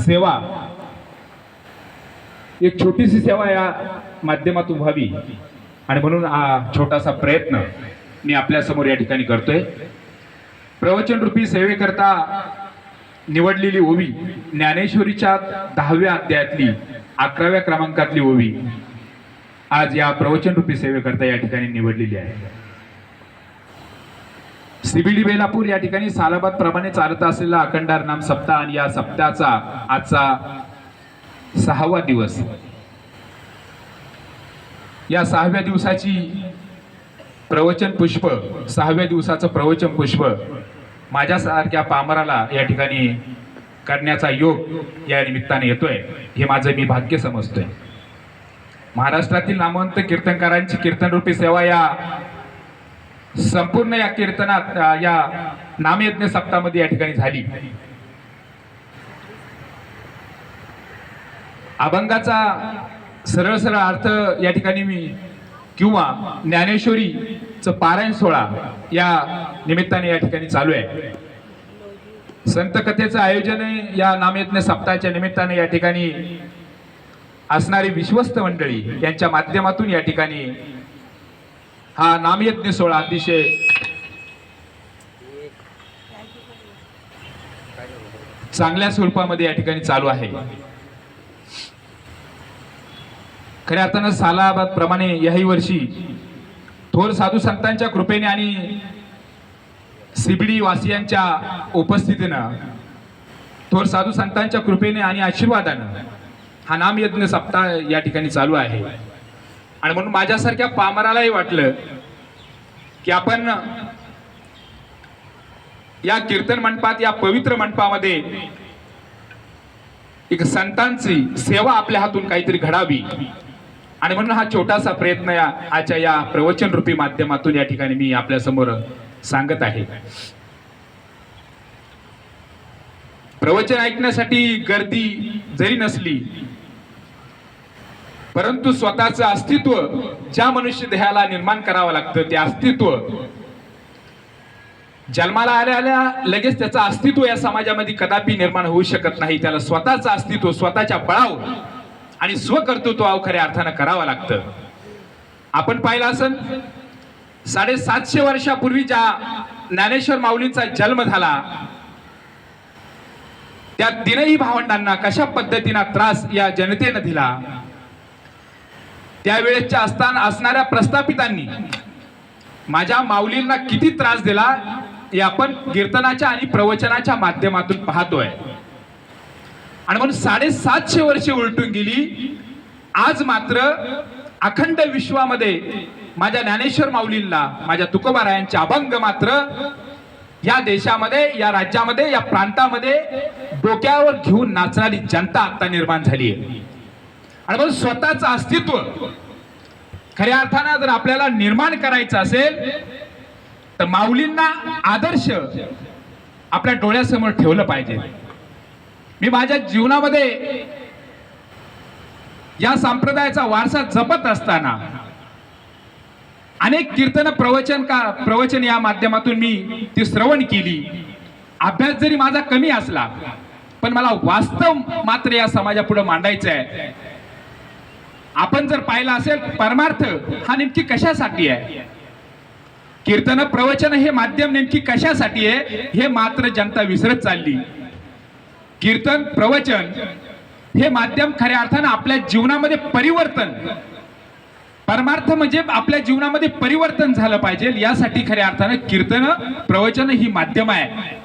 सेवा, एक छोटीशी सेवा या माध्यमातून व्हावी आणि म्हणून हा छोटासा प्रयत्न मी आपल्या समोर या ठिकाणी करतोय। प्रवचन रूपी सेवेकरता निवडलेली ओवी ज्ञानेश्वरीच्या 10व्या अध्यायातली 11व्या क्रमांकातली ओवी आज या प्रवचन रूपी सेवेकरता या ठिकाणी निवडलेली आहे। सीबीडी बेलापूर या ठिकाणी सालाबाद प्रमाणे चालत असलेला अखंड नाम सप्ताह आणि या सप्ताहाचा आजचा 6वा दिवस। या 6व्या दिवसाची प्रवचन पुष्प, 6व्या दिवसाचं प्रवचन पुष्प माझ्यासारख्या पामराला या ठिकाणी करण्याचा योग या निमित्ताने येतोय, हे माझं मी भाग्य समजतोय। महाराष्ट्रातील नामवंत कीर्तनकारांची कीर्तनरूपी सेवा या संपूर्ण या कीर्तनात या नामयज्ञ सप्ताहामध्ये या ठिकाणी झाली। अभंगाचा सरळ सरळ अर्थ या ठिकाणी मी किंवा ज्ञानेश्वरीचं पारायण सोहळा या निमित्ताने या ठिकाणी चालू आहे। संत कथेचं आयोजन या नामयज्ञ सप्ताहाच्या निमित्ताने या ठिकाणी असणारी विश्वस्त मंडळी यांच्या माध्यमातून या ठिकाणी हा नामयज्ञ सोहळा अतिशय चांगल्या स्वरूपामध्ये या ठिकाणी चालू आहे। खऱ्या अर्थानं सालाबाद प्रमाणे याही वर्षी थोर साधू संतांच्या कृपेने आणि सीबीडी वासियांच्या उपस्थितीनं, थोर साधू संतांच्या कृपेने आणि आशीर्वादानं हा नामयज्ञ सप्ताह या ठिकाणी चालू आहे। आणि म्हणून माझ्यासारख्या पामरालाही वाटलं की आपण या कीर्तन मंडपात, या पवित्र मंडपामध्ये एक संतांची सेवा आपल्या हातून काहीतरी घडावी आणि म्हणून हा छोटासा प्रयत्न या आजच्या या प्रवचन रूपी माध्यमातून या ठिकाणी मी आपल्या समोर सांगत आहे। प्रवचन ऐकण्यासाठी गर्दी जरी नसली परंतु स्वतःचं अस्तित्व ज्या मनुष्य देहाला निर्माण करावं लागतं, ते अस्तित्व जन्माला आल्या आल्या लगेच त्याचं अस्तित्व या समाजामध्ये कदापि निर्माण होऊ शकत नाही। त्याला स्वतःचं अस्तित्व स्वतःच्या बळावर आणि स्वकर्तृत्वावर खऱ्या अर्थानं करावं लागतं। आपण पाहिलं असेल 750 वर्षापूर्वी ज्या ज्ञानेश्वर माऊलींचा जन्म झाला त्या तीनही भावंडांना कशा पद्धतीने त्रास या जनतेने दिला, त्यावेळेच्या असणाऱ्या प्रस्थापितांनी माझ्या माऊलींना किती त्रास दिला हे आपण कीर्तनाच्या आणि प्रवचनाच्या माध्यमातून पाहतोय। आणि म्हणून 750 वर्षे उलटून गेली, आज मात्र अखंड विश्वामध्ये माझ्या ज्ञानेश्वर माऊलींना, माझ्या तुकोबारायांचे अभंग मात्र या देशामध्ये, या राज्यामध्ये, या प्रांतामध्ये डोक्यावर घेऊन नाचणारी जनता आता निर्माण झाली आहे। आणि म्हणून स्वतःचं अस्तित्व खऱ्या अर्थानं जर आपल्याला निर्माण करायचं असेल तर माऊलींना आदर्श आपल्या डोळ्यासमोर ठेवलं पाहिजे। मी माझ्या जीवनामध्ये या संप्रदायाचा वारसा जपत असताना अनेक कीर्तन प्रवचन या माध्यमातून मी ती श्रवण केली। अभ्यास जरी माझा कमी असला पण मला वास्तव मात्र या समाजापुढे मांडायचं आहे। आपण जर पाहिलं असेल परमार्थ हा नेमकी कशासाठी आहे, कीर्तन प्रवचन हे माध्यम नेमकी कशासाठी आहे हे मात्र जनता विसरत चालली। कीर्तन प्रवचन हे माध्यम खऱ्या अर्थानं आपल्या जीवनामध्ये परिवर्तन, परमार्थ म्हणजे आपल्या जीवनामध्ये परिवर्तन झालं पाहिजे यासाठी खऱ्या अर्थानं कीर्तन प्रवचन ही माध्यम आहे।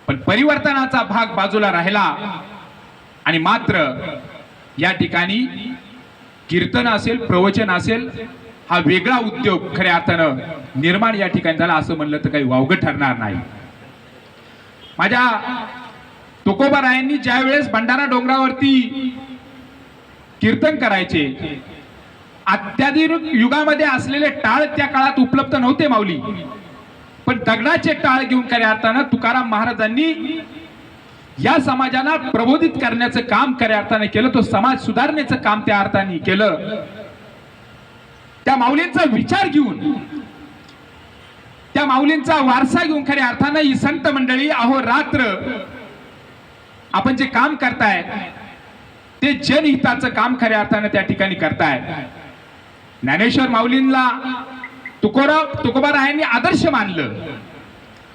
पण परिवर्तनाचा भाग बाजूला राहिला आणि मात्र या ठिकाणी कीर्तन असेल, प्रवचन असेल, हा वेगळा उद्योग खऱ्या अर्थानं निर्माण या ठिकाणी झाला असं म्हणलं तर काही वावगं ठरणार नाही। माझ्या तुकोबारायांनी ज्या वेळेस भंडारा डोंगरावरती कीर्तन करायचे, अत्याधुनिक युगामध्ये असलेले टाळ त्या काळात उपलब्ध नव्हते माऊली, पण दगडाचे टाळ घेऊन खऱ्या अर्थानं तुकाराम महाराजांनी या समाजाला प्रबोधित करण्याचं काम खऱ्या अर्थाने केलं, तो समाज सुधारण्याचं काम त्या अर्थाने केलं। त्या माऊलींचा विचार घेऊन, त्या माऊलींचा वारसा घेऊन खऱ्या अर्थाने ही संत मंडळी अहोरात्र आपण जे काम करताय ते जनहिताचं काम खऱ्या अर्थानं त्या ठिकाणी करताय. ज्ञानेश्वर माऊलींना तुकोबारायांनी आदर्श मानलं.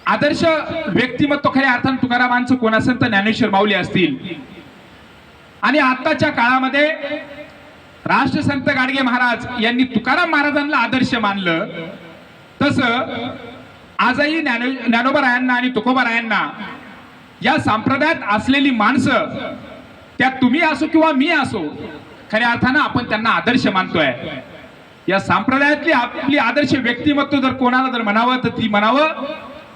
आदर्श व्यक्तिमत्व खऱ्या अर्थानं तुकारामांचं कोण असेल तर ज्ञानेश्वर माऊली असतील. आणि आताच्या काळामध्ये राष्ट्रसंत गाडगे महाराज यांनी तुकाराम महाराजांना आदर्श मानलं. तसं आजही ज्ञानोबारायांना आणि तुकोबारायांना या संप्रदायात असलेली माणसं, त्या तुम्ही असो किंवा मी असो, खऱ्या अर्थानं आपण त्यांना आदर्श मानतोय. या संप्रदायातली आपली आदर्श व्यक्तिमत्व जर कोणाला जर म्हणावं तर ती म्हणावं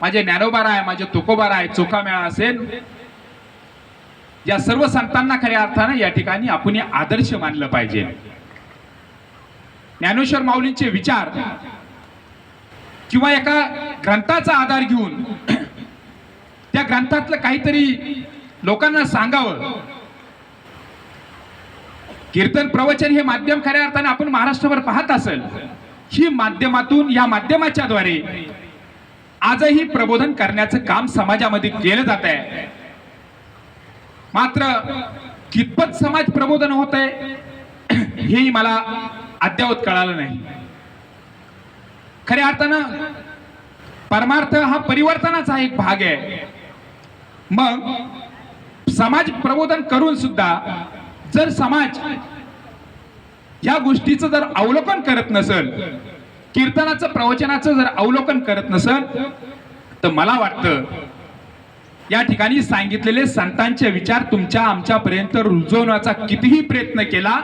माझे ज्ञानोबाराय, माझे तुकोबाराय, चोखामेळा असेल. या सर्व संतांना खऱ्या अर्थानं या ठिकाणी आपण आदर्श मानलं पाहिजे. ज्ञानेश्वर माऊलींचे विचार किंवा एका ग्रंथाचा आधार घेऊन त्या ग्रंथातलं काहीतरी लोकांना सांगावं. कीर्तन प्रवचन हे माध्यम खऱ्या अर्थाने आपण महाराष्ट्रभर पाहत असेल. ही माध्यमातून, या माध्यमाच्या द्वारे आजही प्रबोधन करण्याचं काम समाजामध्ये केलं जात आहे. मात्र कितपत समाज प्रबोधन होत आहे हेही मला अद्यावत कळालं नाही. खऱ्या अर्थानं परमार्थ हा परिवर्तनाचा एक भाग आहे. मग समाज प्रबोधन करून सुद्धा जर समाज या गोष्टीचं जर अवलोकन करत नसेल, कीर्तनाचं प्रवचनाचं जर अवलोकन करत नसेल, तर मला वाटतं या ठिकाणी सांगितलेले संतांचे विचार तुमच्या आमच्यापर्यंत रुजवण्याचा कितीही प्रयत्न केला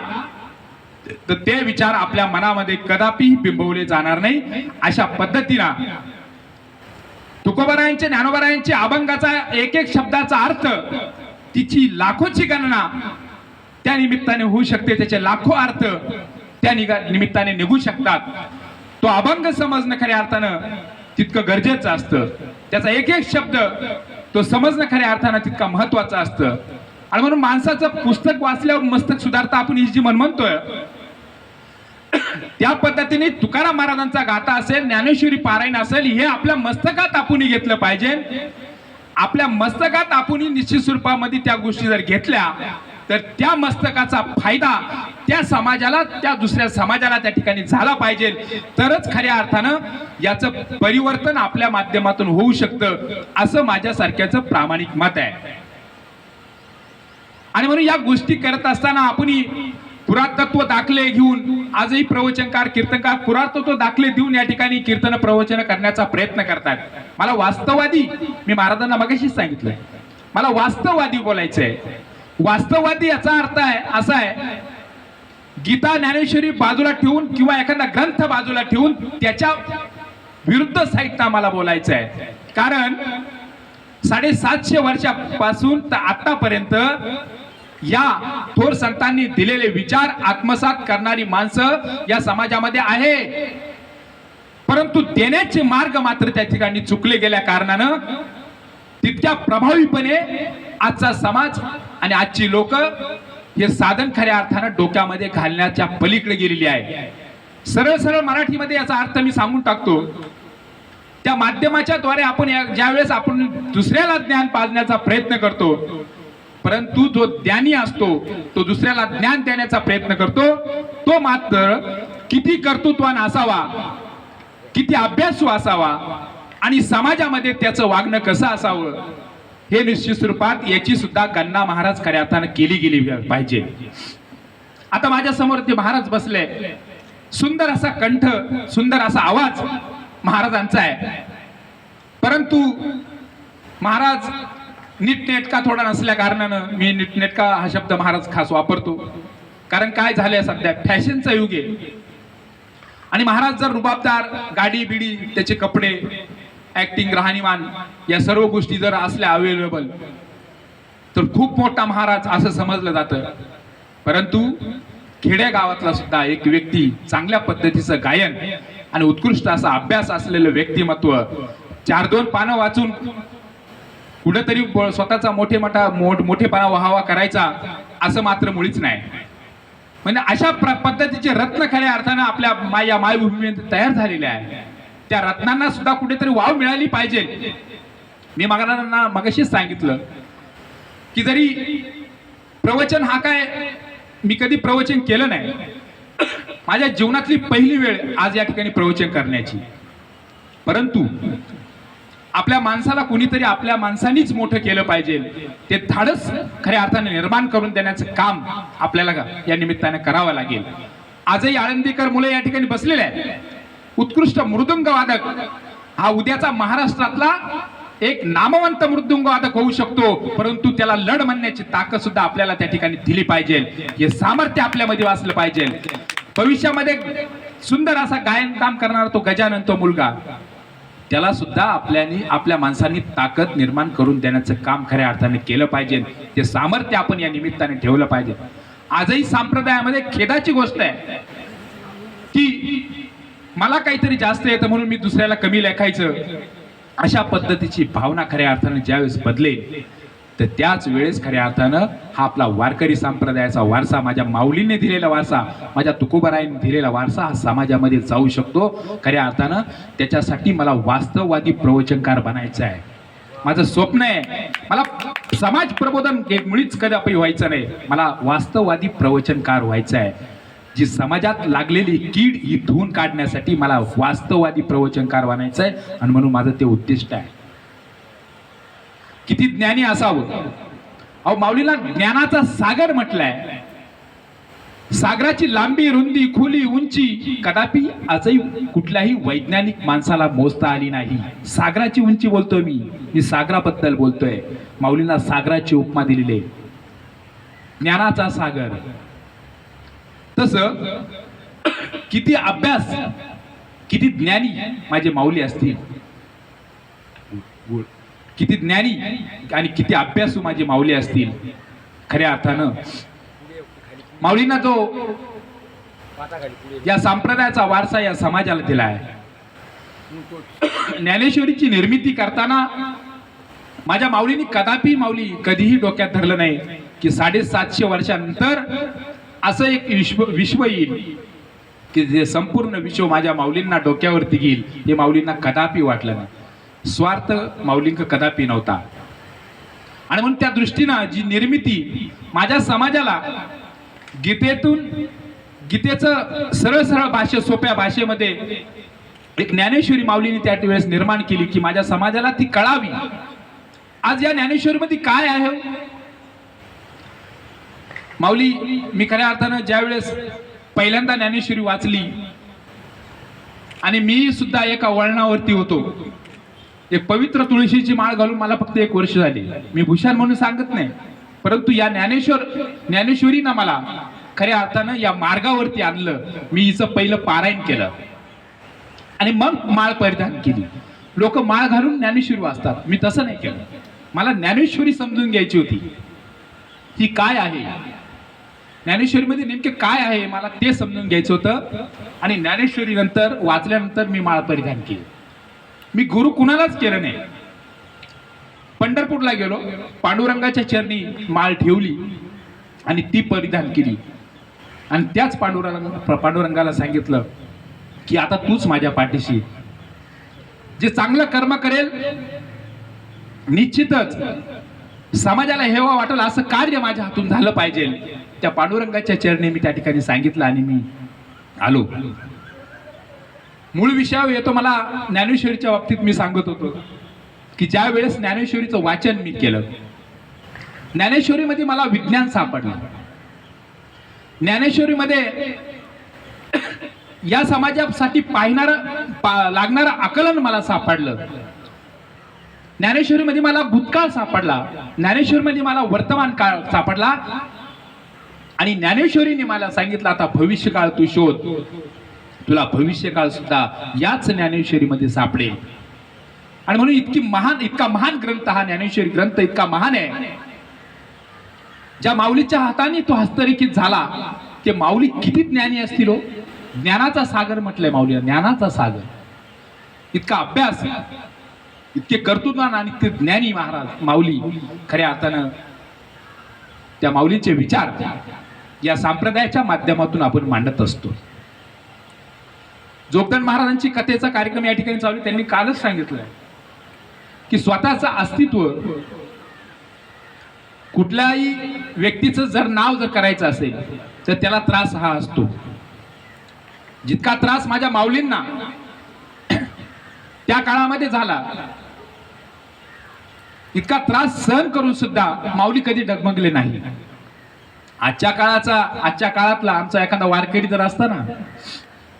तर ते विचार आपल्या मनामध्ये कदापि बिंबवले जाणार नाही. अशा पद्धतीनं तुकोबारायांचे, ज्ञानोबारायांचे अभंगाचा एक एक शब्दाचा अर्थ, तिची लाखोची गणना त्या निमित्ताने होऊ शकते. त्याचे लाखो अर्थ त्या निमित्ताने निघू शकतात. तो अभंग समजणं खऱ्या अर्थानं तितकं गरजेचं असतं. त्याचा एक एक शब्द तो समजणं खऱ्या अर्थानं तितका महत्वाचा असतं. आणि म्हणून माणसाचं पुस्तक वाचल्यावर मस्तक सुधारता आपण ही जी म्हणतोय त्या पद्धतीने तुकाराम महाराजांचा गाथा असेल, ज्ञानेश्वरी पारायण असेल, हे आपल्या मस्तकात आपण घेतलं पाहिजे. आपल्या मस्तकात आपण निश्चित स्वरूपामध्ये त्या गोष्टी जर घेतल्या तर त्या मस्तकाचा फायदा त्या समाजाला, त्या दुसऱ्या समाजाला त्या ठिकाणी झाला पाहिजे. तरच खऱ्या अर्थानं याचं परिवर्तन आपल्या माध्यमातून होऊ शकतं, असं माझ्यासारख्याचं प्रामाणिक मत आहे. आणि म्हणून या गोष्टी करत असताना आपण पुरातत्व दाखले घेऊन, आजही प्रवचनकार, कीर्तनकार पुरातत्व दाखले देऊन या ठिकाणी कीर्तन प्रवचन करण्याचा प्रयत्न करतात. मला वास्तववादी, मी महाराजांना मगाशीच सांगितलंय, मला वास्तववादी बोलायचंय. वास्तववादी याचा अर्थ आहे असा आहे, गीता ज्ञानेश्वरी बाजूला ठेवून किंवा एखादा ग्रंथ बाजूला ठेवून त्याच्या विरुद्ध साहित्य मला बोलायचं आहे. कारण 750 वर्षापासून तर आतापर्यंत या थोर संतांनी दिलेले विचार आत्मसात करणारी माणसं या समाजामध्ये आहे. परंतु देण्याचे मार्ग मात्र त्या ठिकाणी चुकले गेल्या कारणानं तितक्या प्रभावीपणे आजचा समाज आणि आजची लोक हे साधन खऱ्या अर्थानं डोक्यामध्ये घालण्याच्या पलीकडे गेलेली आहे. सरळ सरळ मराठीमध्ये याचा अर्थ मी सांगून टाकतो. त्या माध्यमाच्या द्वारे आपण ज्यावेळेस आपण दुसऱ्याला ज्ञान पाजण्याचा प्रयत्न करतो, परंतु जो ज्ञानी असतो तो दुसऱ्याला ज्ञान देण्याचा प्रयत्न करतो, तो मात्र किती कर्तृत्वान असावा, किती अभ्यासू असावा आणि समाजामध्ये त्याचं वागणं कसं असावं हे निश्चित स्वरूपात याची सुद्धा गणना महाराज खऱ्या अर्थानं केली गेली पाहिजे. आता माझ्या समोर ते महाराज बसले, सुंदर असा कंठ, सुंदर असा आवाज महाराजांचा आहे. परंतु महाराज नीटनेटका थोडा नसल्या कारणानं मी नीटनेटका हा शब्द महाराज खास वापरतो. कारण काय झालंय, सध्या फॅशनचा युग आहे आणि महाराज जर रुबाबदार, गाडी बिडी, त्याचे कपडे, ऍक्टिंग, राहणीमान या सर्व गोष्टी जर असल्या अवेलेबल तर खूप मोठा महाराज असं समजलं जातं. परंतु खेड्या गावातला सुद्धा एक व्यक्ती, चांगल्या पद्धतीचं गायन आणि उत्कृष्ट असा अभ्यास असलेलं व्यक्तिमत्व, 4-2 पानं वाचून कुठेतरी स्वतःचा मोठेपणा व्हावा करायचा असं मात्र मुळीच नाही. म्हणजे अशा पद्धतीचे रत्न खऱ्या अर्थानं आपल्या या मायभूमीमध्ये तयार झालेले आहे. त्या रत्नांना सुद्धा कुठेतरी वाव मिळाली पाहिजे. मी मगाशीच सांगितलं की जरी प्रवचन हा काय मी कधी प्रवचन केलं नाही, माझ्या जीवनातली पहिली वेळ आज या ठिकाणी प्रवचन करण्याची, परंतु आपल्या माणसाला कुणीतरी आपल्या माणसानीच मोठं केलं पाहिजे, ते धाडस खऱ्या अर्थाने निर्माण करून देण्याचं काम आपल्याला या निमित्ताने करावं लागेल. आजही आळंदीकर मुले या ठिकाणी बसलेले आहेत. उत्कृष्ट मृदुंग वादक हा उद्याचा महाराष्ट्रातला एक नामवंत मृदुंग वादक होऊ शकतो, परंतु त्याला लढ म्हणण्याची ताकद सुद्धा आपल्याला त्या ठिकाणी दिली पाहिजे. हे सामर्थ्य आपल्यामध्ये वाचलं पाहिजे. भविष्यामध्ये सुंदर असा गायन काम करणारा तो गजानन, तो मुलगा, त्याला सुद्धा आपल्या माणसांनी ताकद निर्माण करून देण्याचं काम खऱ्या अर्थाने केलं पाहिजे. ते सामर्थ्य आपण या निमित्ताने ठेवलं पाहिजे. आजही संप्रदायामध्ये खेदाची गोष्ट आहे की मला काहीतरी जास्त येतं म्हणून मी दुसऱ्याला कमी लेखायचं, अशा पद्धतीची भावना खऱ्या अर्थाने ज्यावेळेस बदलेल तर त्याच वेळेस खऱ्या अर्थानं हा आपला वारकरी संप्रदायाचा वारसा, माझ्या माऊलीने दिलेला वारसा, माझ्या तुकोबारायांनी दिलेला वारसा हा समाजामध्ये जाऊ शकतो. खऱ्या अर्थानं त्याच्यासाठी मला वास्तववादी प्रवचनकार बनायचं आहे. माझं स्वप्न आहे, मला समाज प्रबोधन मुळीच कदापि व्हायचं नाही, मला वास्तववादी प्रवचनकार व्हायचं आहे. जी समाजात लागलेली कीड ही धुवून काढण्यासाठी मला वास्तववादी प्रवचनकार बनायचं आहे, आणि म्हणून माझं ते उद्दिष्ट आहे. किती ज्ञानी असावं. अहो, माऊलीला ज्ञानाचा सागर म्हटलाय. सागराची लांबी, रुंदी, खोली, उंची कदापि आजही कुठल्याही वैज्ञानिक माणसाला मोजता आली नाही. सागराची उंची बोलतोय मी सागराबद्दल बोलतोय. माऊलीला सागराची उपमा दिलेली आहे, ज्ञानाचा सागर. तसं किती अभ्यास, किती ज्ञानी माझे माऊली असतील, किती ज्ञानी आणि किती अभ्यासू माझे माऊली असतील. खऱ्या अर्थानं माऊलींना जो या संप्रदायाचा वारसा या समाजाला दिला आहे. ज्ञानेश्वरीची निर्मिती करताना माझ्या माऊलींनी माऊली कधीही डोक्यात धरलं नाही की 750 वर्षांनंतर असं एक विश्व येईल की जे संपूर्ण विश्व माझ्या माऊलींना डोक्यावरती घेईल. हे माऊलींना कदापि वाटलं नाही. स्वार्थ माऊलींक कदापि नव्हता. आणि म्हणून त्या दृष्टीनं जी निर्मिती माझ्या समाजाला गीतेचं सरळ सरळ भाषे, सोप्या भाषेमध्ये एक ज्ञानेश्वरी माऊलीने त्या वेळेस निर्माण केली की माझ्या समाजाला ती कळावी. आज या ज्ञानेश्वरीमध्ये काय आहे माऊली, मी खऱ्या अर्थानं ज्या वेळेस पहिल्यांदा ज्ञानेश्वरी वाचली आणि मी सुद्धा एका वळणावरती होतो. एक पवित्र तुळशीची माळ घालून मला फक्त 1 वर्ष झाली. मी भूषण म्हणून सांगत नाही, परंतु या ज्ञानेश्वरीनं मला खऱ्या अर्थानं या मार्गावरती आणलं. मी हिचं पहिलं पारायण केलं आणि मग माळ परिधान केली. लोक माळ घालून ज्ञानेश्वरी वाचतात, मी तसं नाही केलं. मला ज्ञानेश्वरी समजून घ्यायची होती, ती काय आहे, ज्ञानेश्वरीमध्ये नेमके काय आहे मला ते समजून घ्यायचं होतं. आणि ज्ञानेश्वरी नंतर वाचल्यानंतर मी माळ परिधान केली. मी गुरु कुणालाच केलं नाही. पंढरपूरला गेलो, पांडुरंगाच्या चरणी माळ ठेवली आणि ती परिधान केली. आणि त्याच पांडुरंगाला सांगितलं की आता तूच माझ्या पाठीशी. जे चांगलं कर्म करेल निश्चितच समाजाला हेवा वाटेल असं कार्य माझ्या हातून झालं पाहिजे. त्या पांडुरंगाच्या चरणी मी त्या ठिकाणी सांगितलं आणि मी आलो. मूळ विषयावर येतो. मला ज्ञानेश्वरीच्या बाबतीत मी सांगत होतो की ज्या वेळेस ज्ञानेश्वरीचं वाचन मी केलं, ज्ञानेश्वरीमध्ये मला विज्ञान सापडलं. ज्ञानेश्वरीमध्ये या समाजासाठी लागणारं आकलन मला सापडलं. ज्ञानेश्वरीमध्ये मला भूतकाळ सापडला, ज्ञानेश्वरीमध्ये मला वर्तमान काळ सापडला आणि ज्ञानेश्वरीने मला सांगितलं आता भविष्यकाळ तू शोध, तुला भविष्यकाळ सुद्धा याच ज्ञानेश्वरीमध्ये सापडेल. आणि म्हणून इतका महान ग्रंथ हा ज्ञानेश्वरी ग्रंथ इतका महान आहे. ज्या माऊलीच्या हाताने तो हस्तरेखित झाला ते माऊली किती ज्ञानी असतील हो. ज्ञानाचा सागर म्हटलंय माऊलीला, ज्ञानाचा सागर. इतका अभ्यास, इतके कर्तृत्ववान आणि इतके ज्ञानी महाराज माऊली. खऱ्या अर्थानं त्या माऊलीचे विचार या संप्रदायाच्या माध्यमातून आपण मांडत असतो. जोगदंड महाराजांची कथेचा कार्यक्रम या ठिकाणी चालू. त्यांनी कालच सांगितलंय की स्वतःचं अस्तित्व कुठल्याही व्यक्तीचं जर नाव जर करायचं असेल तर त्याला त्रास हा असतो. जितका त्रास माझ्या माऊलींना त्या काळामध्ये झाला, इतका त्रास सहन करून सुद्धा माऊली कधी डगमगले नाही. आजच्या काळातला आमचा एखादा वारकरी जर असता ना,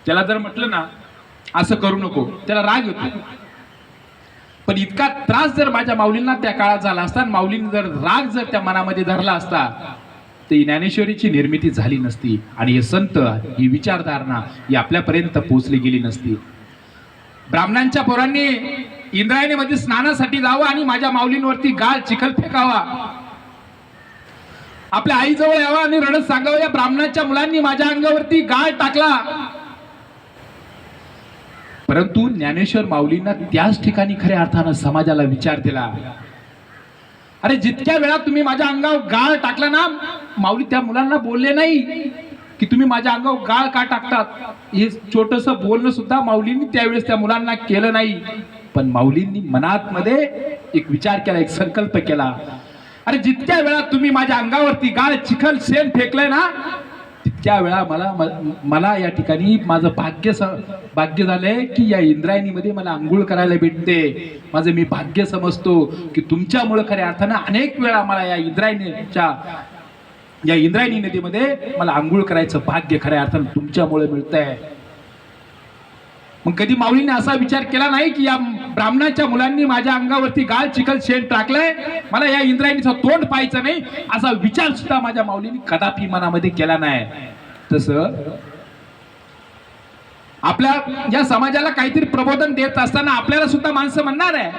त्याला जर म्हटलं ना असं करू नको, त्याला राग येतो. पण इतका त्रास जर माझ्या माऊलींना त्या काळात झाला असता, माऊलींनी जर राग जर त्या मनामध्ये धरला असता, तर ज्ञानेश्वरीची निर्मिती झाली नसती आणि हे संत, ही विचारधारणा ही आपल्यापर्यंत पोहोचली गेली नसती. ब्राह्मणांच्या पोरांनी इंद्रायणीमध्ये स्नानासाठी जावं आणि माझ्या माऊलींवरती गाळ चिखल फेकावा, आपल्या आईजवळ यावं आणि रडत सांगावं, या ब्राह्मणाच्या मुलांनी माझ्या अंगावरती गाळ टाकला. परंतु ज्ञानेश्वर माऊलींना त्याच ठिकाणी खऱ्या अर्थानं समाजाला विचार दिला. अरे जितक्या वेळा तुम्ही माझ्या अंगावर गाळ टाकला ना, माऊली त्या मुलांना बोलले नाही की तुम्ही माझ्या अंगावर गाळ का टाकतात. हे छोटस बोलणं सुद्धा माऊलींनी त्यावेळेस त्या मुलांना केलं नाही. पण माऊलींनी मनात मध्ये एक विचार केला, एक संकल्प केला. अरे जितक्या वेळा तुम्ही माझ्या अंगावरती गाळ चिखल शेण फेकलंय ना, तितक्या वेळा मला या ठिकाणी माझं भाग्य झालंय की या इंद्रायणीमध्ये मला आंघोळ करायला भेटते. माझं मी भाग्य समजतो की तुमच्यामुळे खऱ्या अर्थानं अनेक वेळा मला या इंद्रायणी नदीमध्ये मला आंघोळ करायचं भाग्य खऱ्या अर्थानं तुमच्यामुळे मिळतंय. मग कधी माऊलीने असा विचार केला नाही की या ब्राह्मणाच्या मुलांनी माझ्या अंगावरती गाळ चिखल शेण टाकलंय, मला या इंद्रायणीचं तोंड पाहायचं नाही, असा विचार सुद्धा माझ्या माऊलीने कदापि मनामध्ये केला नाही. तसं आपल्या या समाजाला काहीतरी प्रबोधन देत असताना आपल्याला सुद्धा माणसं म्हणणार आहे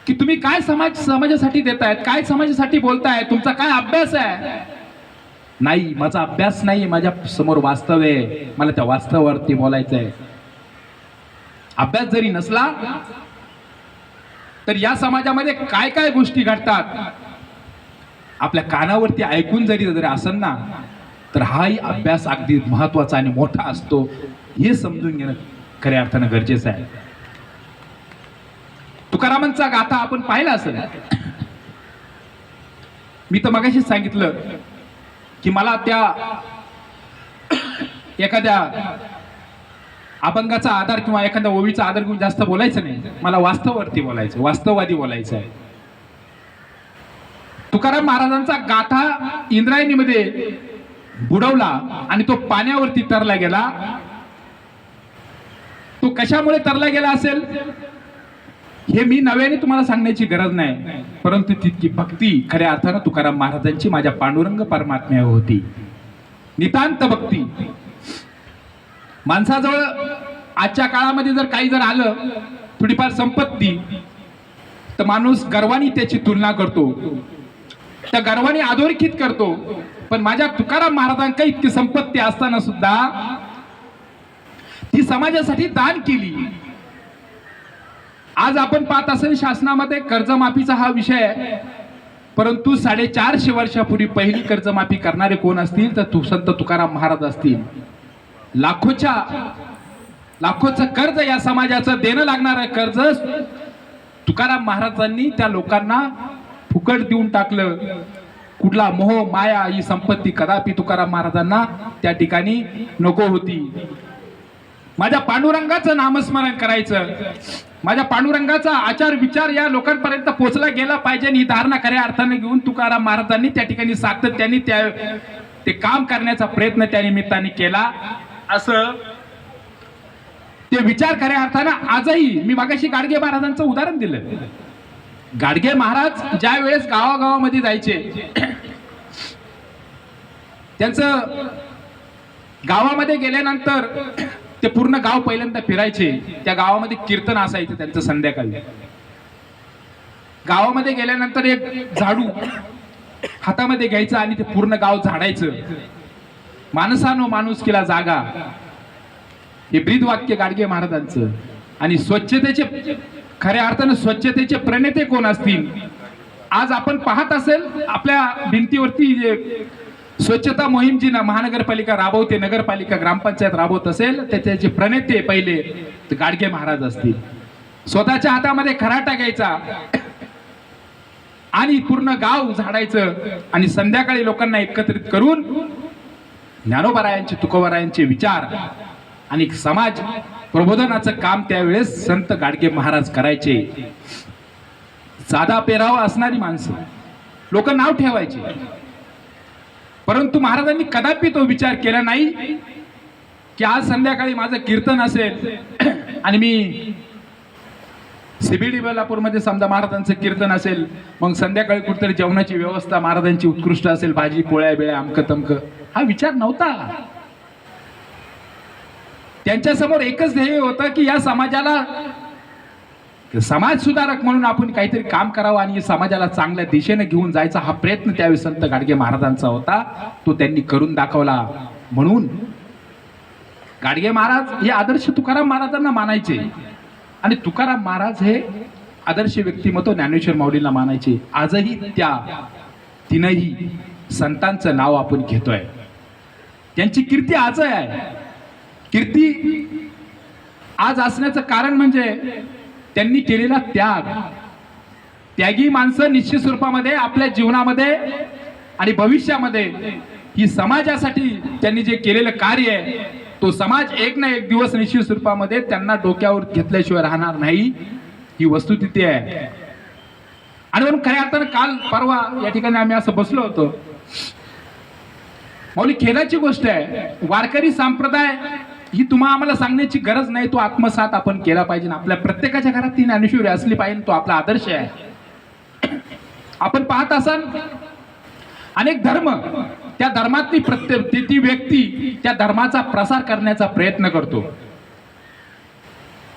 की तुम्ही काय समाजासाठी देतायत, काय समाजासाठी बोलताय, तुमचा काय अभ्यास आहे. नाही, माझा अभ्यास नाही, माझ्या समोर वास्तव आहे, मला त्या वास्तवावरती बोलायचं आहे. अभ्यास जरी नसला तर या समाजामध्ये काय काय गोष्टी घडतात आपल्या कानावरती ऐकून जरी असेल ना, तर हाही अभ्यास अगदी महत्वाचा आणि मोठा असतो, हे समजून घेणं खऱ्या अर्थानं गरजेचं आहे. तुकारामांचा गाथा आपण पाहिला असेल. मी तर मगाशी सांगितलं की मला त्या एखाद्या अभंगाचा आधार किंवा एखाद्या ओवीचा आधार घेऊन जास्त बोलायचं नाही, मला वास्तवावरती बोलायचं, वास्तववादी बोलायचं आहे. तुकाराम महाराजांचा गाथा इंद्रायणीमध्ये बुडवला आणि तो पाण्यावरती तरला गेला. तो कशामुळे तरला गेला असेल हे मी नव्याने तुम्हाला सांगण्याची गरज नाही, परंतु तितकी भक्ती खऱ्या अर्थानं तुकाराम महाराजांची माझ्या पांडुरंग परमात्म्यावर होती. नितांत भक्ती. माणसाजवळ आजच्या काळामध्ये जर काही जर आलं, थोडीफार संपत्ती, तर माणूस गर्वाने त्याची तुलना करतो, त्या गर्वाने अधोरेखित करतो. पण माझ्या तुकाराम महाराजांका इतकी संपत्ती असताना सुद्धा ती समाजासाठी दान केली. आज आपण पाहत असेल शासनामध्ये कर्जमाफीचा हा विषय आहे, परंतु 450 वर्षापूर्वी पहिली कर्जमाफी करणारे कोण असतील तर संत तुकाराम महाराज असतील. लाखोचं कर्ज या समाजाचं देणं लागणारं कर्ज तुकाराम महाराजांनी त्या लोकांना फुकट देऊन टाकलं. कुठला मोह माया ही संपत्ती कदापि तुकाराम महाराजांना त्या ठिकाणी नको होती. माझ्या पांडुरंगाचं नामस्मरण करायचं, माझ्या पांडुरंगाचा आचार विचार या लोकांपर्यंत पोहोचला गेला पाहिजे, ही धारणा खऱ्या अर्थाने घेऊन तुकाराम महाराजांनी त्या ठिकाणी सातत्याने ते काम करण्याचा प्रयत्न त्या निमित्ताने केला. असं ते विचार खऱ्या अर्थानं आजही, मी मागाशी गाडगे महाराजांचं उदाहरण दिलं. गाडगे महाराज ज्या वेळेस गावागावामध्ये जायचे, त्यांचं गावामध्ये गेल्यानंतर ते पूर्ण गाव पहिल्यांदा फिरायचे. त्या गावामध्ये कीर्तन असायचं त्यांचं संध्याकाळी. गावामध्ये गेल्यानंतर एक झाडू हातामध्ये घ्यायचं आणि ते पूर्ण गाव झाडायचं. माणसानो माणुसकीला जागा, हे ब्रीद वाक्य गाडगे महाराजांचं. आणि स्वच्छतेचे खऱ्या अर्थानं स्वच्छतेचे प्रणेते कोण असतील. आज आपण पाहत असेल आपल्या भिंतीवरती जे स्वच्छता मोहीम जी महानगरपालिका राबवते, नगरपालिका ग्रामपंचायत राबवत असेल, त्याचे प्रणेते पहिले तर गाडगे महाराज असतील. स्वतःच्या हातामध्ये खराटा घ्यायचा आणि पूर्ण गाव झाडायचं आणि संध्याकाळी लोकांना एकत्रित करून ज्ञानोबारायांचे तुकोबारायांचे विचार आणि समाज प्रबोधनाचं काम त्यावेळेस संत गाडगे महाराज करायचे. साधा पेरावा असणारी माणसं, लोक नाव ठेवायचे, परंतु महाराजांनी कदापि तो विचार केला नाही की आज संध्याकाळी माझं कीर्तन असेल आणि मी सीबीडी बेलापूरमध्ये समजा महाराजांचं कीर्तन असेल, मग संध्याकाळी कुठेतरी जेवणाची व्यवस्था महाराजांची उत्कृष्ट असेल, भाजी पोळ्या बिळ्या अमकं तमकं, हा विचार नव्हता. त्यांच्या समोर एकच ध्येय होतं की या समाजाला समाज सुधारक म्हणून आपण काहीतरी काम करावं आणि समाजाला चांगल्या दिशेने घेऊन जायचा हा प्रयत्न त्यावेळी संत गाडगे महाराजांचा होता. तो त्यांनी करून दाखवला. म्हणून गाडगे महाराज हे आदर्श तुकाराम महाराजांना मानायचे आणि तुकाराम महाराज हे आदर्श व्यक्तिमत्व ज्ञानेश्वर माऊलींना मानायचे. आजही त्या तीनही संतांचं नाव आपण घेतोय. त्यांची कीर्ती आजही आहे. कीर्ती आज असण्याचं कारण म्हणजे त्यांनी केलेला त्याग. त्यागी माणसं निश्चित स्वरूपामध्ये आपल्या जीवनामध्ये आणि भविष्यामध्ये ही समाजासाठी त्यांनी जे केलेलं कार्य आहे, तो समाज एक ना एक दिवस निश्चित स्वरूपामध्ये त्यांना डोक्यावर घेतल्याशिवाय राहणार नाही, ही वस्तुस्थिती आहे. आणि म्हणून खऱ्या अर्थानं काल परवा या ठिकाणी आम्ही असं बसलो होतो. माऊली, खेदाची गोष्ट आहे, वारकरी संप्रदाय ही तुम्हाला आम्हाला सांगण्याची गरज नाही, तो आत्मसात आपण केला पाहिजे. आपल्या प्रत्येकाच्या घरात ती ज्ञानेश्वरी असली पाहिजे, तो आपला आदर्श आहे. आपण पाहत असाल अनेक धर्म, त्या धर्मातली प्रत्येक ती व्यक्ती त्या धर्माचा प्रसार करण्याचा प्रयत्न करतो.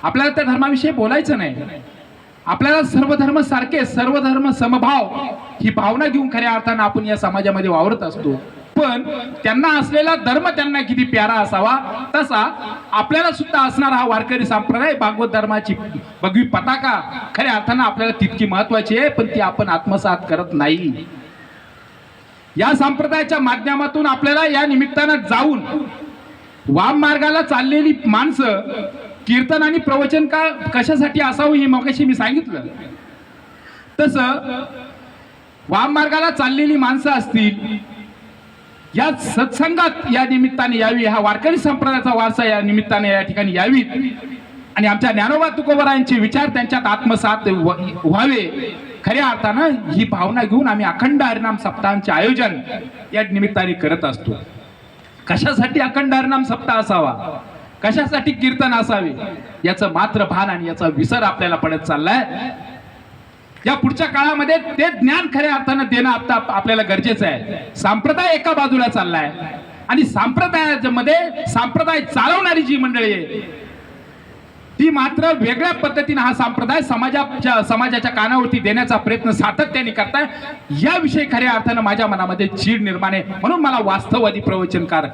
आपल्याला त्या धर्माविषयी बोलायचं नाही. आपल्याला सर्व धर्म सारखे, सर्व धर्म समभाव ही भावना घेऊन खऱ्या अर्थानं आपण या समाजामध्ये वावरत असतो. पण त्यांना असलेला धर्म त्यांना किती प्यारा असावा, तसा आपल्याला सुद्धा असणारा हा वारकरी संप्रदाय, भागवत धर्माची भगवी पताका खऱ्या अर्थानं आपल्याला तितकी महत्वाची आहे, पण ती आपण आत्मसात करत नाही. या संप्रदायाच्या माध्यमातून आपल्याला या निमित्तानं जाऊन वाम मार्गाला चाललेली माणसं कीर्तन आणि प्रवचन कशासाठी असावं हे मगाशी मी सांगितलं. तसं वाम मार्गाला चाललेली माणसं असतील, या सत्संगात या निमित्ताने यावी, हा वारकरी संप्रदायाचा वारसा या निमित्ताने या ठिकाणी यावीत आणि आमच्या ज्ञानोबा तुकोबारायांचे विचार त्यांच्यात आत्मसात व्हावे, खऱ्या अर्थानं ही भावना घेऊन आम्ही अखंड हरिनाम सप्ताहांचे आयोजन या निमित्ताने करत असतो. कशासाठी अखंड हरिनाम सप्ताह असावा, कशासाठी कीर्तन असावे, याचं मात्र भान आणि याचा विसर आपल्याला पडत चाललाय. या पुढच्या काळामध्ये ते ज्ञान खऱ्या अर्थानं देणं आपल्याला गरजेचं आहे. संप्रदाय एका बाजूला चाललाय आणि संप्रदायामध्ये संप्रदाय चालवणारी जी मंडळी आहे ती मात्र वेगळ्या पद्धतीने हा संप्रदाय समाजाच्या कानावरती देण्याचा प्रयत्न सातत्याने करताय. याविषयी खऱ्या अर्थानं माझ्या मनामध्ये चीड निर्माण आहे. म्हणून मला वास्तववादी प्रवचनकार